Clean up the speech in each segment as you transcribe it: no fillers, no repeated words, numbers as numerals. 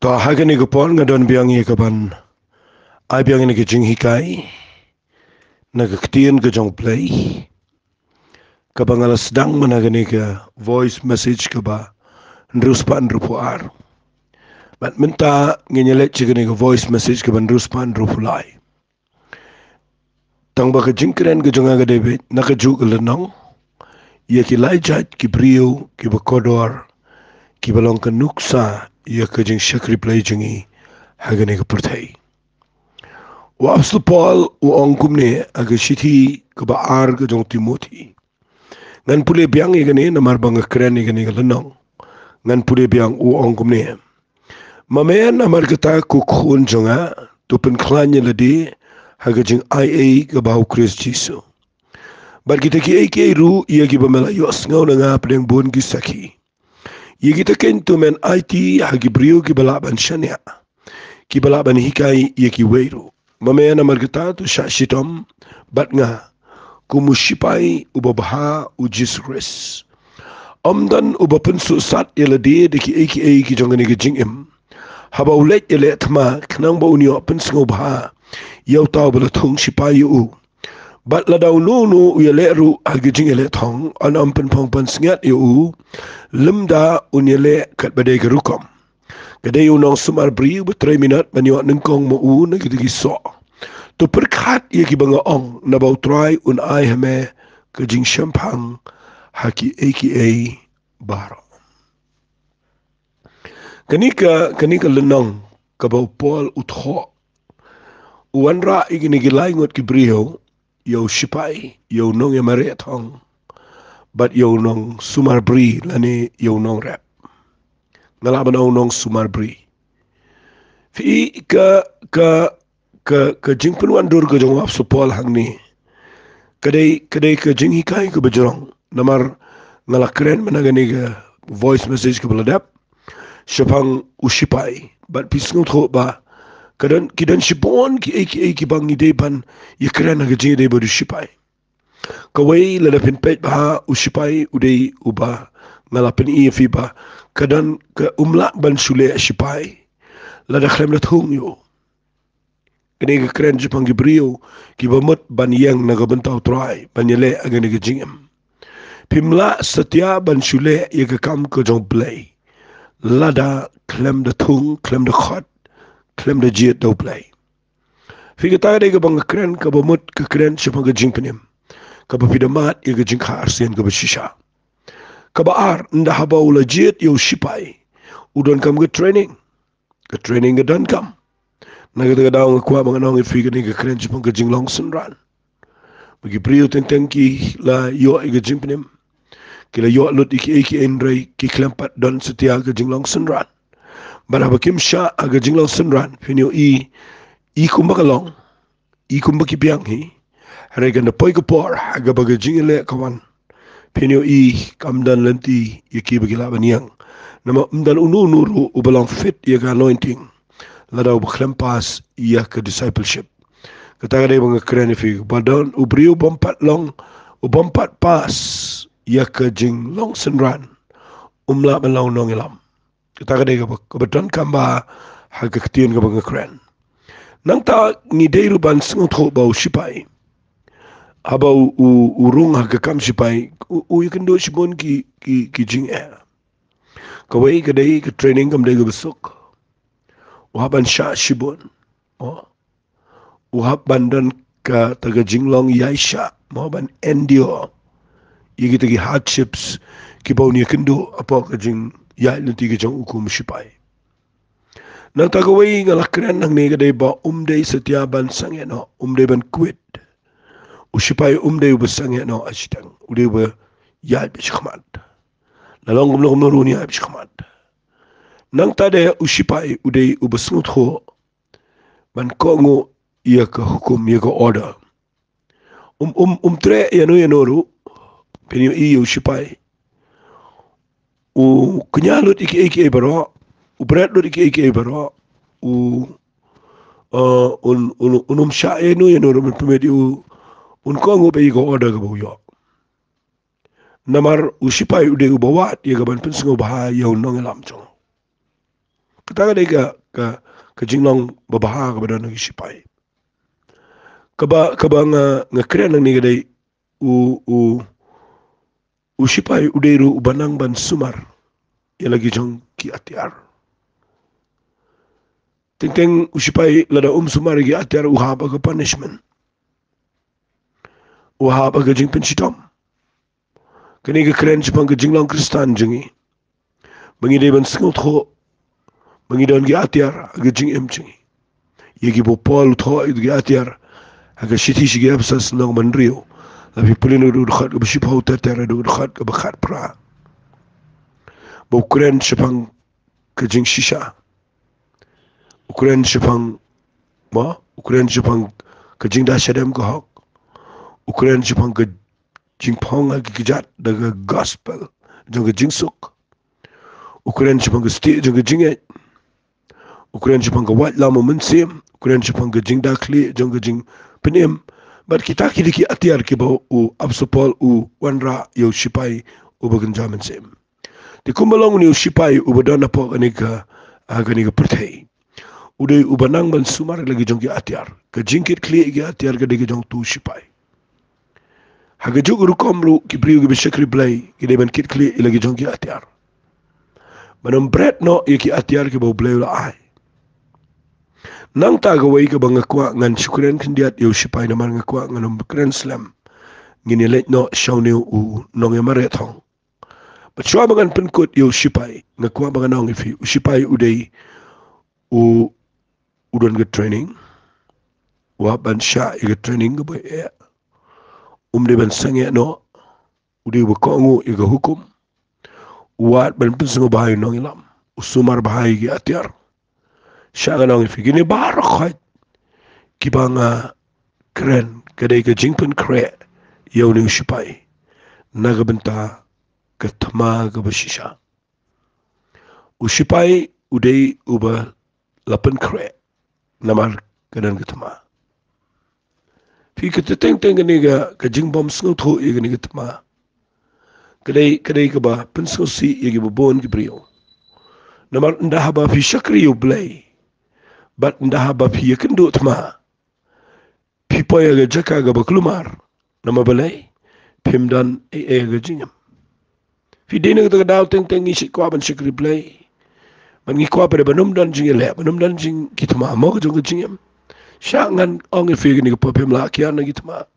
To hagani ko pon nga don biang ye kaban ay biang ni kijing hikay nagaktiyan ka jong play kabang alas dang managani ka voice message ka ba nruspa nrupuar bat minta nginyalet chigani ka voice message ka ba nruspa nrupulay tang ba ka jingkren ka jong aga David nakaju ka lanong ye ki laijat ki brio ki ba kodor ki balong ka nuksa ye ka jing shakri play jingi hagani ka pertai wa apostol Paul wa ongkumne aga shithi ka ba ar ka jong Timothy ngan pule biang igani namar bang kren igani lanong ngan pule biang u ongkumne mamen namar kata ku khun jonga tupen klanya ladi haga jing ia ka ba Christ Jesus bar kita ki ai ru ia ki ba mela yos ngau nga pedeng bon ki saki ia kita ken tu men IT hagi brio ki balaban shania ki balaban hikai ia ki weiru mamaya na margata tu shitom bat nga kumushipai ubabaha ujis res amdan ubapen susat yelade deki aka ki jongani ki jingim haba ulet yele thma khnang ba unyo pen singo bha yau taw bala thung shipai u bat ladau nu yele ru agi jing yele thong an ampen phong pan singat u limda unyele kat badai gerukom kadai unong sumar bri bu 3 minit banyo nengkong mo u na gidi so to perkat ye ki banga ong na bau try un ai hame ke jing shampang haki aka baro kanika lenong ka bau Paul utho uanra igini gilai ngot ki brio yo shipai yo nong ya mare thong but yo nong sumar bri lani yo nong rap ngalaban nong sumar bri fi ka jing penuan dur ka jong apostol Paul hangni kadai ka jing hikai ka bajrong namar ngalakren managani ka voice message ka baladap syapang ushipai bat pisngut ho ba kidan shipon ki ki bang ni deban yekren ka jing de bodu shipai kawai ladapin pet ba ushipai udai uba ngalapin fi ba kadan ka umla ban shule shipai lada khlem la thung yo kini ka kren jipang gibrio ki bamut ban yang naga bentau try banyele agani ka jingam pimla setia ban shule ye ka kam ko jong play lada khlem da thung khlem da khot khlem da jiet do play figata de ka bang kren ka bamut ka kren jipang ka jingpenim ka bapidamat ye ka jing khar sen ka bashisha ka baar nda habau la jiet yo shipai udon kam ka training ka dan kam nagadaga daw nga kwa mga nong ifiga ni ka kren jipang ka jinglong sunran bagi priyo tentang ki la yo iga jimpnim ki la yo lut iki enray ki klempat don setia ka jinglong sunran bara bakim sha aga jinglong sunran finyo i kumbakalong i kumbaki biang hi hare ganda poi ka por aga baga jingile kawan finyo i kamdan lenti iki bagi laban yang nama umdan unu ubalang fit ya ka anointing ladaw baklempas iya ke discipleship kata dia mga keren fi badon ubriu bompat long ubompat pas iya ke jing long senran umla melau nong ilam kata dia ke badon kamba haga ketien ke mga keren nang ta ngidei ruban sengot ho bau shipai abau urung haga kam shipai yakendo shibon ki jing kawai kadai ke training kam dai ke besok uhaban sya shibun uhab bandan ka taga jinglong yaisha mahaban endio igi tagi hardships ki bau ni kendo apa ka jing yai nanti ka jang ukum shipai nang taga wai ngalakren nang ne kadai ba umdai setia ban sangeno umdai ban quit ushipai umdai ubasangeno ashtang udai ba yai bishkhamat lalong gumlo runi yai bishkhamat nang tade ushipai udai ubasngut ho ban kongo ia ka hukum ia ka order tre yanoru penyo i ushipai u kunyalut iki baro u bradlut iki baro u sha yanoru ban pemedi un kongo be ka order ka buyo namar ushipai udai ubawat ia ka ban pensingo bah yau nong lam chong Kata ka jinglong babaha ka badan ng sipai. Kaba nga kren ng nigadai u sipai udeiru ubanang ban sumar lagi jong ki atiar. Teng usipai lada sumar ki atiar uhaba ka punishment. Uhaba ka jing pensitom. Kani ka kren sipang ka jinglang kristan jengi. Mangide ban singot ho. Mangidon ki atiar aga jing jengi. Yagi bo Paul tho ki atiar aga shiti shigi absas nang manrio. Labi pulin udu khat ka besipau tetera udu khat ka bakhat pra. Ukren sipang ka jing shisha. Ukren sipang ka jing da shadem ka hok. Ukren sipang ka jing pong agi kijat daga gospel jong ka jing suk. Ukren sipang ka sti jong ka jing et. Ukren sipang ka wat lama mensim. Ukren sipang ka jing da kli jong ka jing penim. But kita ki atiar ki ba u absopol u wanra yo sipai u bagan jaman sim. Di kumbalong ni usipai ubadana po kanika perthei. Udai ubanang ban sumar lagi jong ki atiar. Ka jingkit kli ki atiar ka digi jong tu usipai. Haga juk rukom ru ki priu ki bisyakri blay ki ban kit kli lagi jong ki atiar. Manam bret no ki atiar ki bau blay ula ai. Nang tagaway ka bang ngakwa ngan syukuren kandiat yo usipai naman ngakwa ngan kren slam. Ngini let no shawneu u nong yamarethong. Batswa bangan penkut yo sipai ngakwa bangan nong ifi usipai udai udon ke training wa ban sha ke training ke boy de ban sange no udai ba kongu ke hukum wa ban pensungo bahai nong ilam usumar bahai ke atiar sha nong ifi gini barakhat ki banga kren kadai ke jingpen kre yo ni usipai naga benta ketama ke basisha. Usipai udai uba lapan kre namar kadan ketama. Fi kita teng ni ka jing bom sngo tho ni ketama. Kadai ka ba penso si yagi bon ki brio. Namar ndah ba fi shakri yo blay. Bat ndah ba fi yakendo tama. Fi poya ga jaka ga ba klumar. Nama balay pimdan ga jingam. Fi dina ka daw teng isi kwa ban shakri blay. Man ngi kwa pada banum dan jing le banum dan jing kitma mo ka jong jingam. Syangan ong fi ni ka pem la kian na kitma.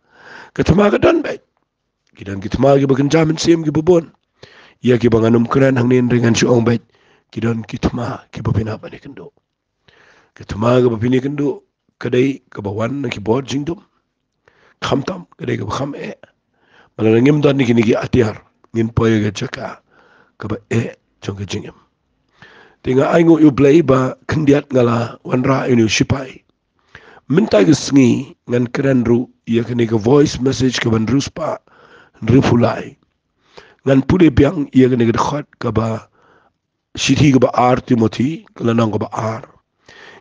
Kitma ka dan bay. Kidan kitma ki bagan jamin sim ki bubon. Ya ki banganum kran hang nin ringan si ong bay. Kidan kitma ki bapina ba ni kendo. Kitma ka bapini kendo kadai ka bawan na ki bod jing dum. Khamtam kadai ka kham Malalangim dan ni ki atiar ngin poya ga jaka ka ba jong ka jingam. Tinga aingo yu blay ba kendiat ngala wanra inu sipai. Minta gesngi ngan keren ru ia kini ke voice message ke ban ruspa rifulai. Ngan pule biang ia kini ke dekat ke ba siti ke ba ar Timothy kelanang ke ba ar.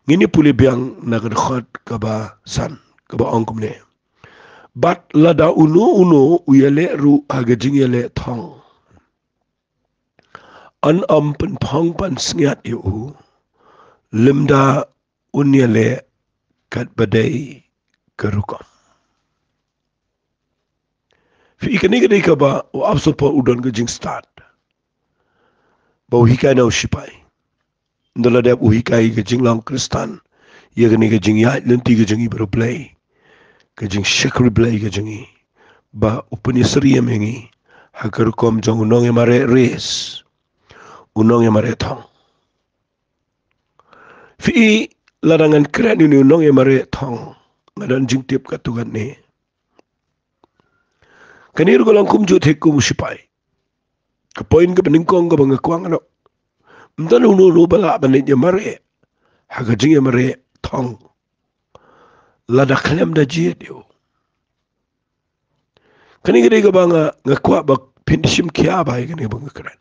Ngini pule biang na ke dekat ke ba san ke ba ongkum ne. Bat lada uno uyale ru aga jingyale thong. An pen pong pan sngiat yu limda unyale kat badai kerukom. Fi ikani ka ba o absopo udon ke jing start. Ba uhikai na usipai. Ndala dep uhikai ke jing lang kristan. Ia kani ke jing ya lenti ke jingi baru play. Ke jing shakri play ke jingi. Ba upani seriya mengi. Hakerukom jong unong mare res. Unong mare thong. Fi larangan keren ini unong mare thong. Ngadan jing tip katugan ni. Kanir ko lang kumjut hekum usipai. Kapoin ka peningkong ka bang kwang ano. Mdan uno bala banit ya mare. Haga jing mare thong. Lada klem da jiet yo. Kani ka bang ngakwa bak pinishim kia bay kani bang keren.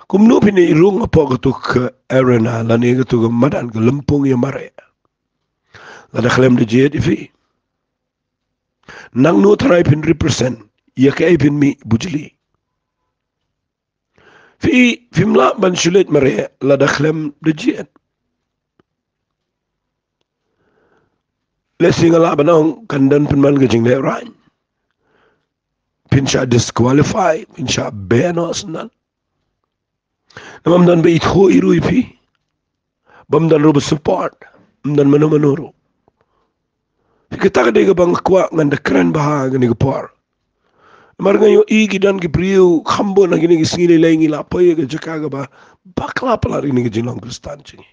Kumno pini irung apa katuk arena lani katuk madan ka lempung ya mare. Lada klem da jiet ifi. Nang no taray pin represent. Ia kaya pin mi bujili. في ملا بنشلت مرة لا دخلم رجيت لسing la banong kandan penman gajing le rain pinsha disqualify pinsha benos nan namam dan be itho iru ipi bam dan ro support dan mano manoro kita ka de bang kwa nganda kran baha ngani gapor mar ngayo igi dan ki priu khambo na gini gisngile lengi la paye ga jaka ga ba bakla pala rini ga jinong kristan chingi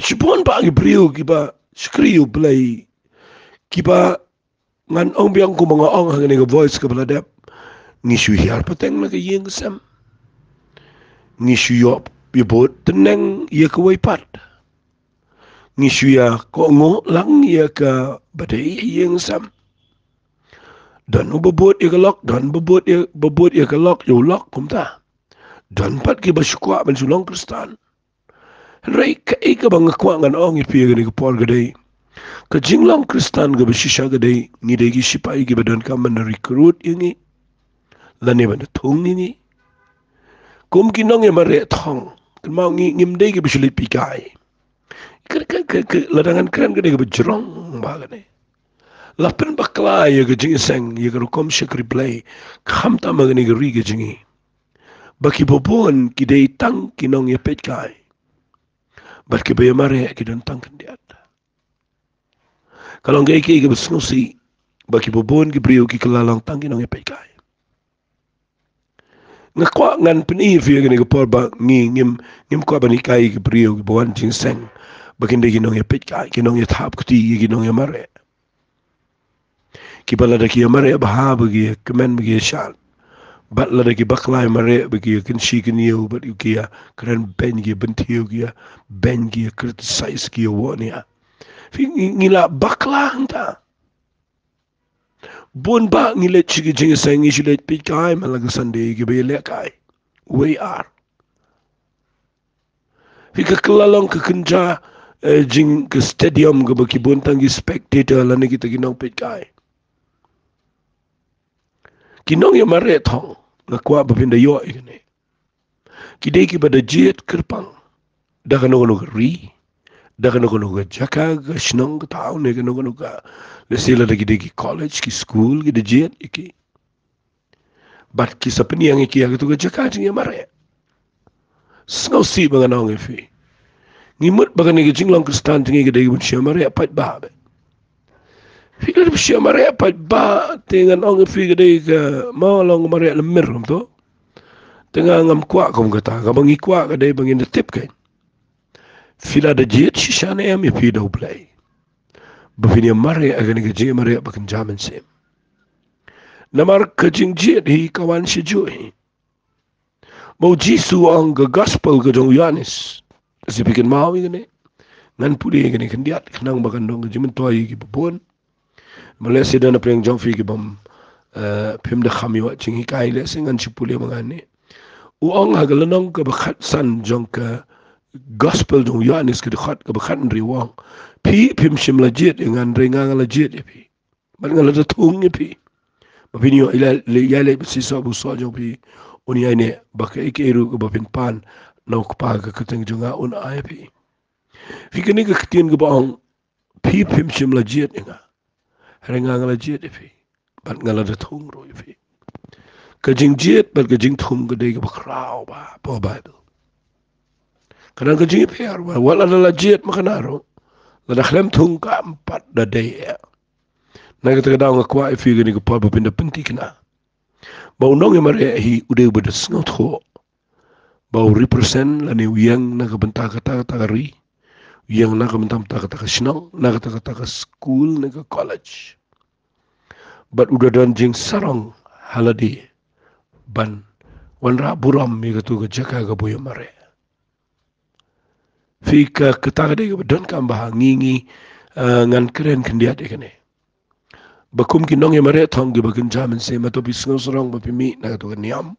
Sipon ba ki priu ki ba skriu play kiba ngan ong biang ko mga ong hangani ga voice ka baladap ngi shu hiar pateng na ka yeng sam ngi shu yop yobot teneng ya ka way pat ngi shu ya ko ngo lang ya ka badai yeng sam dan ubobot ya ka lok dan bobot ya ka lok yo lok kumta dan pat ki ba shukwa ban sulong kristan rai ka ika bang kwa ngan ong ipi ga ni ka por ga dai ka jinglang kristan ga bishisha ga dai ni dai gi sipai gi badan ka man recruit ingi lani ban thung ingi kum ki nong ya mare thong mau ngi ngim dai gi bishli pikai ka ladangan kran ga dai ga bjrong ba ga ne lapen bakla ya ga jing sang ya ga kom shik replay kham ta ma ga ni ga ri ga jingi baki bobon ki dai tang ki nong ya pet kai barki ba ya mare ki don tang kan dia kalau nggak iki besnusi baki bobon ki brio ki kalalang tangi nang epay kai ngakwa ngan penir fi gani ko por ba ngim ko ba ni kai ki brio ki boan jing seng bakin de ginong epay kai ginong ya thap kuti ginong ya mare ki bala da ki mare ba ha ba gi kemen gi shal bat la da ki baklai mare ba gi kin shi kin yu ba ki ya kran ben gi bentiu gi ben gi criticize gi wonia ngila bakla hanta bon ba ngile chigi jingi sang ngi shile pi kai malaga sunday gi be le kai we are fika klalong ka kunja jing ke stadium ga ba ki bon tangi spectator la ne kita ginong pi kai kinong ya mare thong na kwa ba pinda yo ikene kidai ki bada jet kerpang da kano ri daga no ga jaka ga shnong taw ne ga no ga le sila da gi college ki school gi de jet iki bat ki sapni yang iki ga to ga jaka ji mare snow si ba ga no ngi fi ngi mut ba ga ne gi jinglong kristan tingi ga de gi shi mare pat ba be fi ga shi mare pat ba tingan ong fi ga de ga ma long mare le mer to tinga ngam kwa kom ga ta ga bangi kwa ga de bangin de tip kai fila da jet shishane ya mi pido play bafini mare agani ga je mare bakan jaman sem namar ka jing jet hi kawan shi jo hi mo jisu ang ga gospel ga jong yanis sipikin mawi gane ngan puli gane kandiat kanang bakan dong jimin toy gi babon malese dana preng jong fi gi bam pim da khami wa jing hi kai le singan shi puli mangane u ang ha ga lanong ka bakhat san jong ka gospel dong yanis ke dekat ke bakan riwang pi pim sim lajit dengan rengang lajit pi ban ngala da tung pi bapin yo ila ya le si so bu so jong pi oni ane bakai ke ru ke bapin pan no pa ke keteng jonga un ai pi fi ke ni ke tien ke bang pi pim sim lajit nga rengang lajit pi ban ngala da tung ro pi ke jing jit ban ke jing tung ke de ke bakrao ba po bible kadang ka jingi PR wala la jet makanaro la dakhlem thung ka empat da day na kita daw nga kwa ifi gani ko pa pinda pentik na ba unong mare hi ude bada snot kho ba represent la ni yang na ka benta ka ta ri yang na ka benta ta shnong na ka ta school na ka college but udah dan jing sarong haladi ban wanra buram mi ka tu ka jaka ka boy mare fika ketaga de don kam bah ngingi ngan keren kendiat ikane bakum ki nong mare thong gi bakin jamin se mato bisngo sorong ba pimi na to niam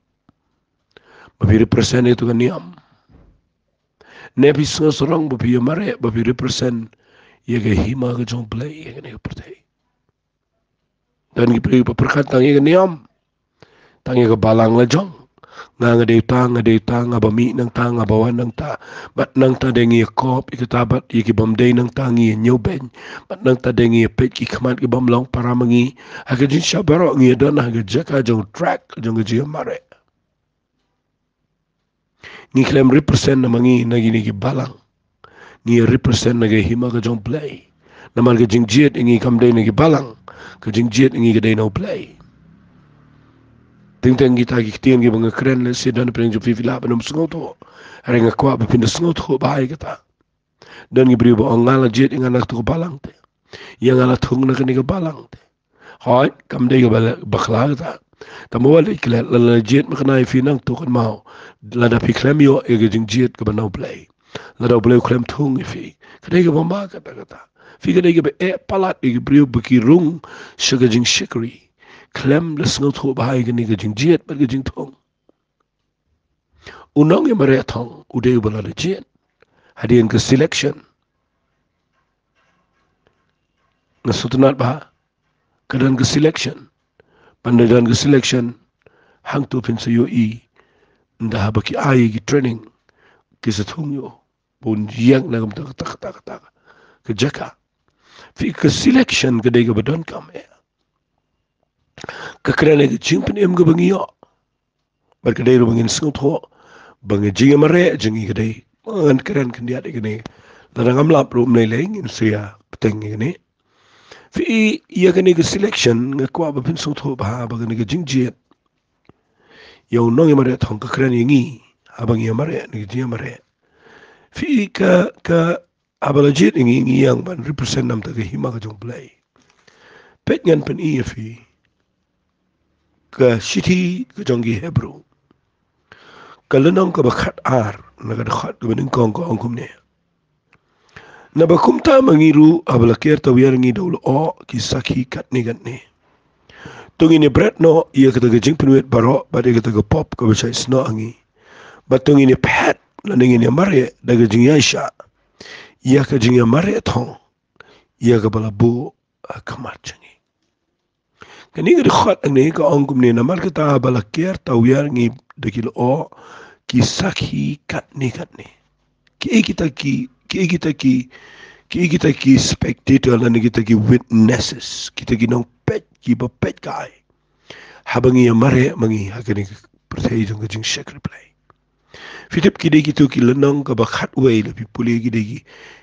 ba bi represent to niam ne bisngo sorong ba bi mare ba bi represent ye ge hima ga jong play ye ne perte dan gi pri pa perkat tang ye niam tang ye ga balang la jong nga bami nang ta nga bawan nang ta bat nang ta dengi kop ikatabat iki bamday nang ta ngi nyoben bat nang ta dengi pet ki khamat ki bamlong para mangi haga jin shabaro ngi don haga jaka jong track jong ji mare ngi klem represent na mangi nagi ni ki balang ngi represent na ge hima ga jong play namal ga jing jet ngi kamday nagi balang ka jing jet ngi ga dai no play ting kita ki tiang ki bang keren le sedan preng jo fifila banum sngoto renga kwa be pinda sngoto bai kata dan gi bribo ngala jet ngala to balang te yang ngala thung na kani ga balang te hoy kam de ga bakhla ta tamwal ikle la jet makna fi nang to kan mau la da fiklem yo e ga jing jet ga banau play la da play klem thung fi kade ga bomba kata fi ga de ga be palat gi bribo ki rung sugar jing shikri klem le sngot ho bahai gani ga jing jet bar ga jing thong unong e mare thong ude bala le jet hadien ka selection na sutunat ba kadan ka selection pandadan ka selection hang tu pin sa yo i nda ba ki ai ki training ki sa thong yo bun yang na gam tak ka jaka fi ka selection ka de ga badon kam kakrane ke chimpen em ga bangi yo bar ka dai ro bangin sngot ho bangi jinga mare jingi ga dai an kran kan dia de ne la ngam lap ro nei leng in sia peteng ne fi ya ga ne ga selection nga kwa ba pin sngot ho ba ba ga ne ga jing jet yo no ngi mare thong ka kran ngi abangi mare ne ga mare fi ka abala jet ngi yang ban represent nam ta ga hima ga jong play pet ngan pen i fi ka shiti ka jongi hebrew ka lenong ka bakhat ar naga khat ka bening kong ko angkum ne na bakumta mangiru abla ker ta wiar ngi dawlo o ki sakhi kat ni gat ne tungi ni bret no ia ka ga jing pinwet baro ba de ka pop ka bachai sno angi ba tungi ni pat la ningi ni mare daga jing yaisha ia ka jing ya mare thong ia ka bala bu kamat jangi kani ga khat ne ka angkum ne namal ka ta bala ker ta wiar ngi dekil o ki sakhi kat ne ki kita ki spectator la kita ki witnesses kita ki nong pet ki ba pet kai habangi ya mare mangi hakani perthai jong jing shek replay fitip ki de ki to ki lenong ka ba khat we le pi puli ki de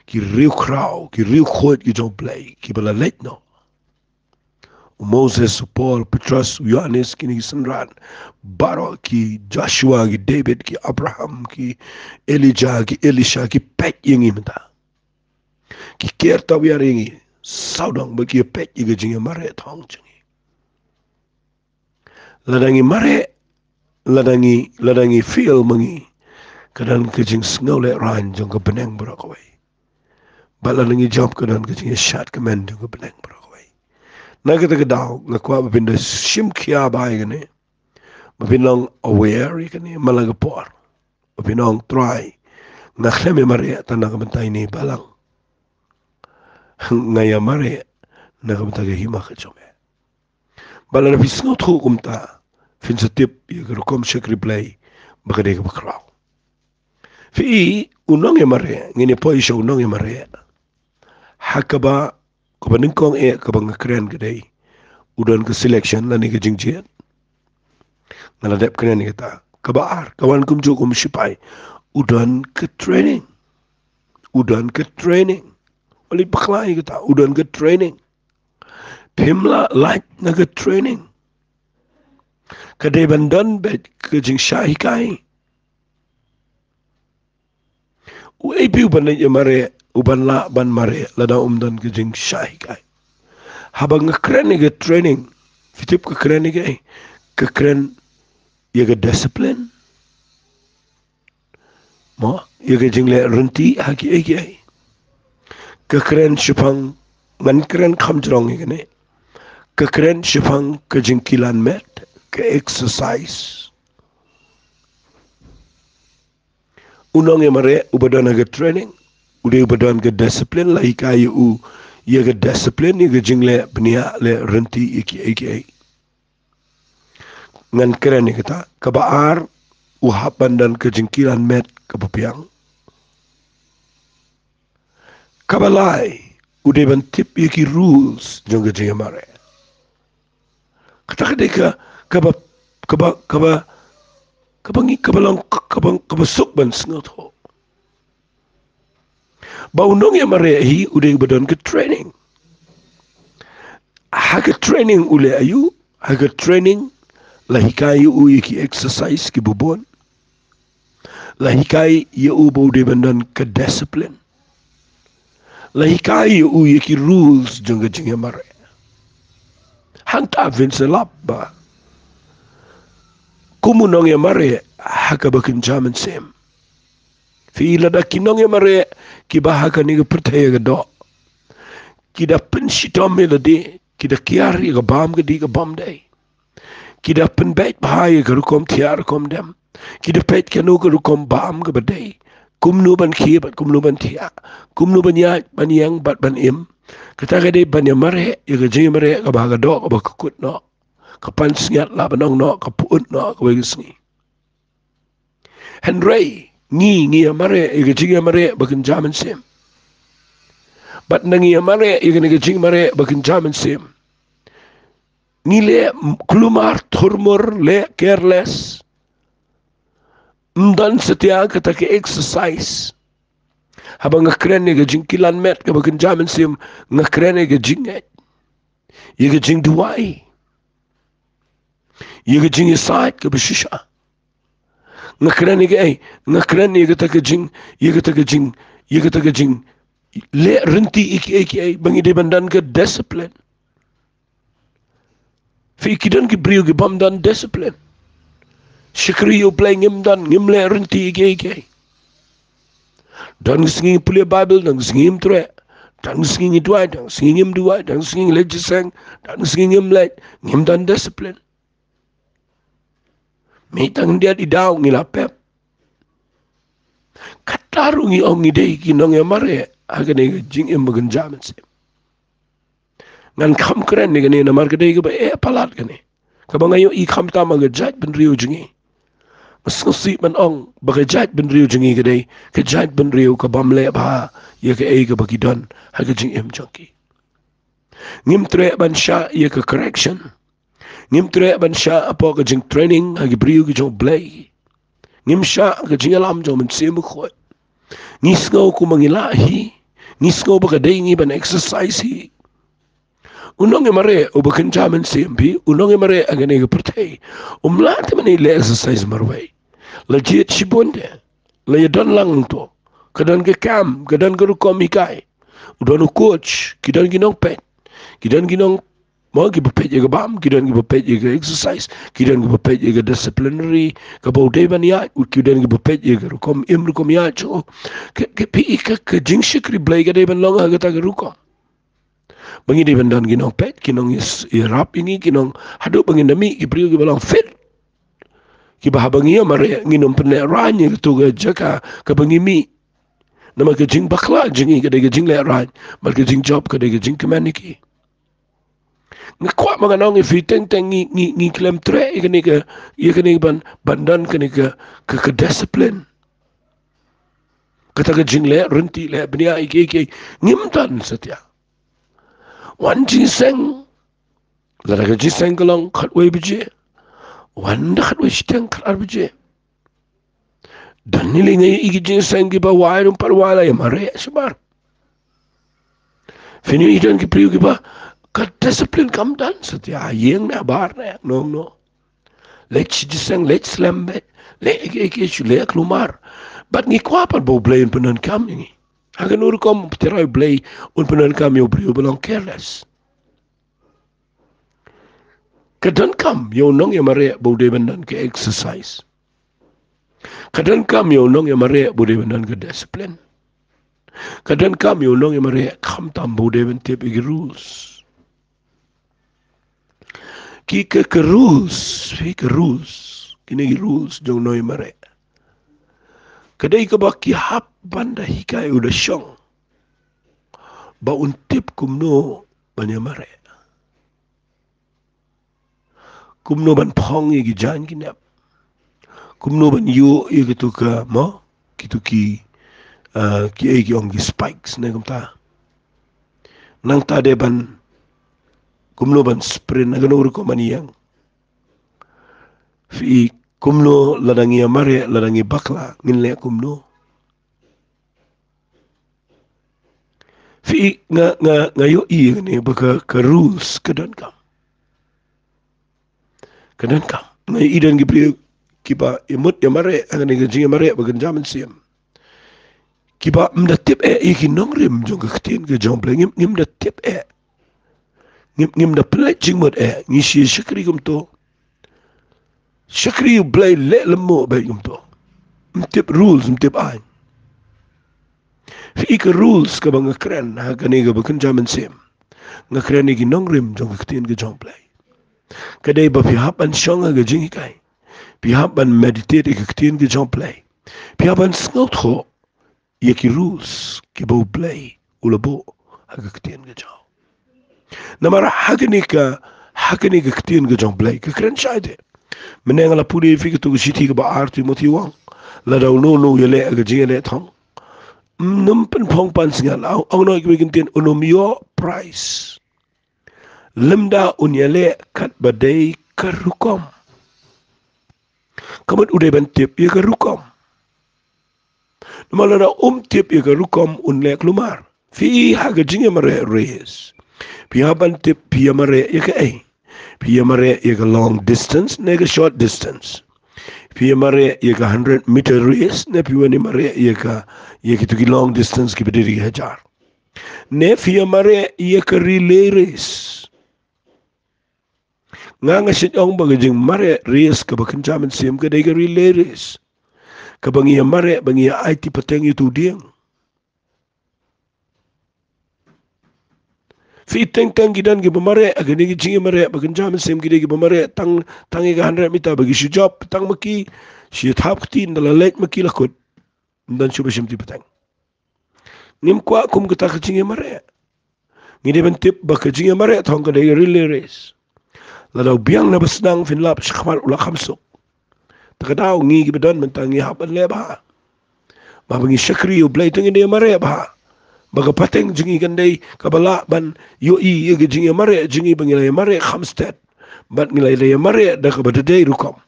ki riu kraw ki riu khot ki jong play ki bala let no Moses, Paul, Petrus, Yohanes, kini Sanran, Baro, ki Joshua, ki David, ki Abraham, ki Elijah, ki Elisha, ki pet yang imta. Ki kerta wiar yang saudang bagi pet yang jinga mare thong jingi. Ladangi mare, ladangi feel mangi, kadang kejing ngole ran jong ka beneng berakawai. Baladangi job kadang kejing shot command jong ka beneng berakawai. Naga taga daw nga kwa mapinda sim kia bahay gani mapinang aware gani malaga por mapinang try nga kleme mare ta nakabantay ni balang ngaya mare nakabantay hima ka chome bala na pisngot ko kumta fin sa tip yagarukom siya replay baka di ka bakraw fi unong ya mare ngini po isya unong ya mare hakaba kabaning kong kabang keren kadai udan ke selection la ni ke jingjet ngaladep keren kita kabar kawan kumju kum sipai udan ke training oli baklai kita udan ke training pimla like na ke training kadai bandan bet ke jing shahi kai uepi uban ya mare uban la ban mare lada umdan ke jing shahi kai habang keren ke training fitip ke keren ke keren ya ke discipline mo ya ke jing le renti haki ke keren shipang ngan keren khamjrong ne ke keren shipang ke jing kilan met ke exercise unong ya mare ubadan ke training udah badan ke disiplin lah ikai u ia ke disiplin ni ke jingle benia le renti iki ngan keren ni kita kabar uhapan dan kejengkilan met kepepiang. Kabalai udah bantip iki rules jong kejeng mare. Kata kedeka kaba kaba kaba kabangi kabalang kabasuk ban sengat ho. Bau nong ya mare hi udah badan ke training. Haga training ule ayu, haga training lahikai u iki exercise ki bubon. Lahikai ya u bau de bandan ke discipline. Lahikai u iki rules jong kejeng mare. Hanta vince labba. Kumunong ya mare haga bakin jaman sem. Fila da kinong ya mare kibaha kan ni pertaya gado. Kida penshitom melodi kida kiari ga bam ga di ga bam day. Kida pen bait bahaya ga rukom tiar kom dem. Kida pet kanu ga rukom bam ga badai. Kumnu ban kia bat kumnu ban tia. Kumnu ban ya ban yang bat ban im. Kata ga de ban ya mare ya ga jing mare ga baha ga do ga ba kukut no. Kapan sengat la banong no kapuut no ka bagi sengi. Henry ngi ya mare ya ga jing mare bakin jaman sem. Bat nangi mare igen gejing mare bakin jaman sim. Ngile klumar thurmur le careless. Mdan setia kata ke exercise. Habang ngakren ni gejing kilan met ke bakin jaman sim ngakren ni gejing et. Ye gejing duai. Ye gejing side ke beshisha. Ngakren ni kata gejing ye kata gejing le renti iki bangi de bandan ke discipline. Fi kidan ki brio ki bam dan discipline. Shikri yo play ngim dan ngim le renti iki. Dan singi pule Bible dan singi tre. Dan singi dua dan singi ngim dua dan singi le jiseng dan singi ngim le ngim dan discipline. Metang dia di daw ngilapep. Katarungi ong ide kinong ya mare aga ne jing em bagan jaman se. Ngan kam keren ne gane na mar gade ga ba palat gane. Kabang ayo I kam ta mag jaj ben rio jingi. Mas ngasi man ong baga jaj ben rio jingi gade ke jaj ben rio ka bamle ba ye ka ga bagidon haga jing em junkie. Ngim tre ban sha ye ka correction. Ngim tre ban sha apo ka jing training hagi brio ki jong play. Ngim sha ka jing alam jong men se mu khoi. Ngisgo ku mangilahi. Ngisgo baga day ngi ban exercise hi. Unong mare ubakan jaman simpi. Unong mare agane ga pertai. Umlate mani le exercise marway. Legit shibonde. La yadon lang to. Kadan ke kam. Kadan ke rukom hikai. Udon coach. Kidan ginong pet. Kidan ginong mau ki bapet ye ga bam. Kidan ki bapet ye ga exercise. Kidan ki bapet ye ga disciplinary. Kabau devan ya. Kidan ki bapet ye ga rukom im rukom ya. Ke pi ke jing shikri blay ga devan long agata ga rukom. Bangi devan dan ginong pet. Kinong rap ini. Kinong hadu bangi nami. Ki priyo ki balang fit. Ki bahabangi ya mare. Nginom pene ranya. Ketu ga jaka. Kabangi mi. Nama ke jing bakla. Jingi ka de ga jing le ranya. Mal ke jing job ka de ga jing kemaniki. Ngakwa mga nong ifiteng teng ngi klem tre ikani ka bandan kani ka discipline kata ka jingle renti le bnia iki ngimtan satya wan jiseng lara ka jiseng kalong khatwe bije wan da khatwe siteng khatar bije dan nili ngai iki jiseng ki ba wairum par wala ya mare sabar fini idan ki priu ki ba ka discipline kam dan satya yeng na bar na no let's jiseng let's lembe le iki le klumar but ni kwa par bo blay penan kam ni hagan ur kom pterai blay un penan kam yo brio belong careless kadan kam yo nong ya mare bo de benan ke exercise kadan kam yo nong ya mare bo de benan ke discipline kadan kam yo nong ya mare kam tam bo de ben tip igi rules ki ke rules kini rules jong noy mare kadai ka baki hap banda hikai udah syong ba untip kumno banya mare kumno ban phong igi jan kinap kumno ban yo gitu ka mo gitu ki ki ong spikes ne kumta nang ta de ban kumno ban sprint agano ko maniyang fi kumno ladangi mare ladangi bakla nginle kumno fi nga yo ne baka ka rules kadan kam ngai idan gi kiba imut ya mare angani ga jinga mare bagan jaman siam kiba mda tip iki nongrim jong ka tin ga jong bleng ngim da tip ngim da play jingmut ngi shi shakri gum to shakri play le lemo ba gum to mtip rules mtip ai fi ka rules ka bang kren ha ka ne ga bagan jaman siam nga kren iki nongrim jong ka tin ga jong play kadai ba fi hapan shonga ga jingi kai Pihak ban meditate ik tien ke jong play. Pihak ban snot ho ye ki rules ki bo play ulabo hak tien ke jong. Namara hakni ka tien ke jong play ke kren shaide. Meneng la puri fi ke tu shiti ke ba arti moti wang. La daw no ye le ke jing le thong. Num pen phong pan singal au no ke tien unomio price. Lemda unyale kat badai karukom. Kamat udah ban tip ya ke rukom. Malah tip ya ke rukom unlek lumar. Fi haga jinga mare race. Pia ban tip pia mare ya ke Pia mare ya ke long distance nega short distance. Pia mare ya ke 100-meter race ne pia ni mare ya ke tu ki long distance ki berdiri hajar. Ne pia mare ya ke relay race. Nga sit ong bagajing mare race ka bakan jaman sim ka dai ka relay race ka bangiya mare bangiya IT pateng itu diang fi teng gidan gi bamare agani gi jingi mare bakan jaman sim gi dai gi bamare tang 100 meter bagi si job tang maki si thap tin dala lek maki lakut dan coba sim ti pateng nim kwa kum ka ta jingi mare ngide ben tip ba ka jingi mare thong ka dai relay race Lalu biang na basnang finlap shakmal ula khamsuk. Takadaw ngi gibadan mentangi hapan leba. Mabangi shakri u blay tangi dia mare ba. Baga pateng jingi gandai kabala ban yoi yagi jingi mare jingi bangilay mare khamstet. Bat ngilay lay mare da kabadadai rukom.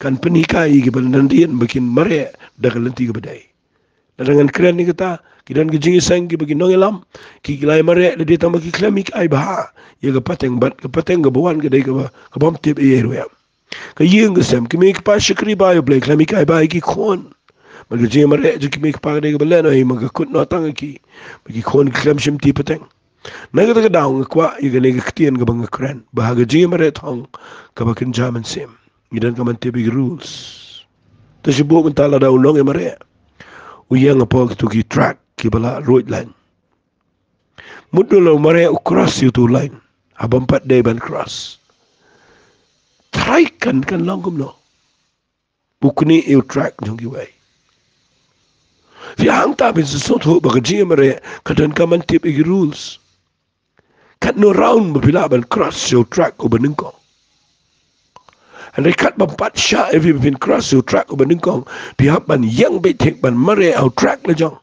Kan penikai gibal nandian bakin mare da kalanti gibadai. Nadangan keren ni kata kidan gijingi sang bagi nongelam ki gilay mare da dia tambah ki klamik ai bah ya ga pateng ga bawan ga dai ga bom tip e ruya ka yeng ga sam ki me ki pa shikri ba yo blay klamik ai ba ki khon mag gijingi mare ji ki me ki pa ga ga balen ai mag kut no tang ki bagi khon ki klam shim ti pateng na ga daw kwa ya ga ne ga ktien ga bang kren ba ga jingi mare thong ka bakin jaman sim gidan ka man tip rules ta shibo man tala daw long e mare uyang apa tu ki track ki bala road line mudul mare cross itu line abang 4 day ban cross try kan langum no bukni eu track jongi way fi hang ta bin so to ba ji mare kadan kaman tip igi rules kat no round bila ban cross eu track ubaningko and they cut bampat sha if you been cross your track ubaningko pihak ban yang be tek ban mare au track la jong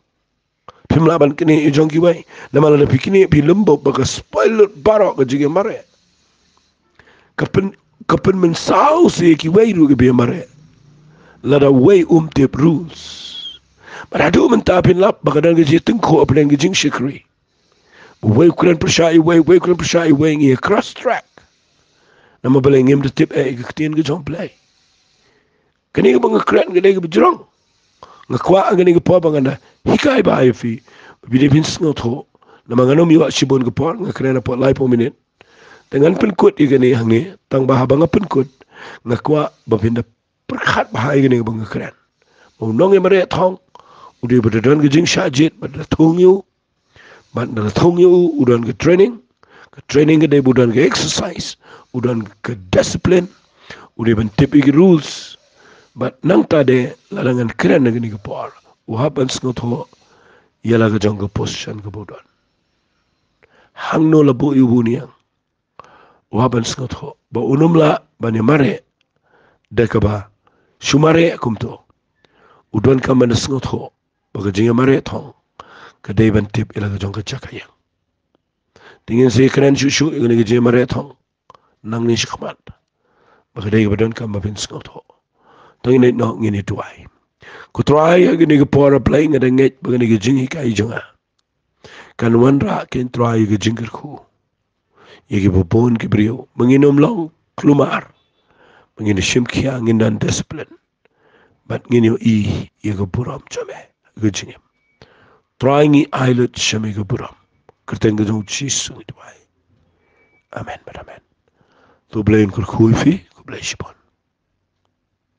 pimlaban kini ujong kiwai nama lada pikini pi lembo baka spoiler barok ke jige mare kapen mensau si kiwai ru ke bi mare lada way tip rules baradu mentapin lap baka dan ke tengko aplen ke jing shikri way kuran persai way kuran persai way ngi cross track nama baleng ngem de tip ke tien ke jong play kini ke bang kran ke de ke bjrong ngakwa angani ke po banganda hikai ba fi bide bin snot ho na mangano mi wa shibon ke por ngakrena po lai po minute dengan penkut igani hangi tang bah bang penkut ngakwa babinda perkhat bah igani bang ngakren mo nong e mare thong udi bedan ke jing shajit bad thong yu udan ke training ke de budan ke exercise udan ke discipline udi ben tip ig rules but nang tade lalangan keren ngani ke por uhaban snot ho yala ke jong ke position ke budan hang no labo ibu niang uhaban snot ho ba unumla bani mare de ka ba Shumare kumto. Udon ka manas ngot ho. Baga jinga mare thong. Kadai ban tip ila ka jong ka chakayang. Tingin si keren shushu igani ka jinga mare thong. Nang ni shikmat. Baga dai ka badon ka mapin ngot ho. Tangin it no ngini tuai. Kutrai igani ka pora playing ada nget baga ni ka jingi ka ijonga. Kan wanra ken trai ka jingkar ku. Igi bubon ki brio. Menginom long klumar. Mengini shimkia ngindan disiplin. But ngini iga buram chame. Iga jingim. Trying islet shame iga buram. Kerten ga jong chisu itwai. Amen, but amen. Tu blain kur khui fi, ku blai shipon.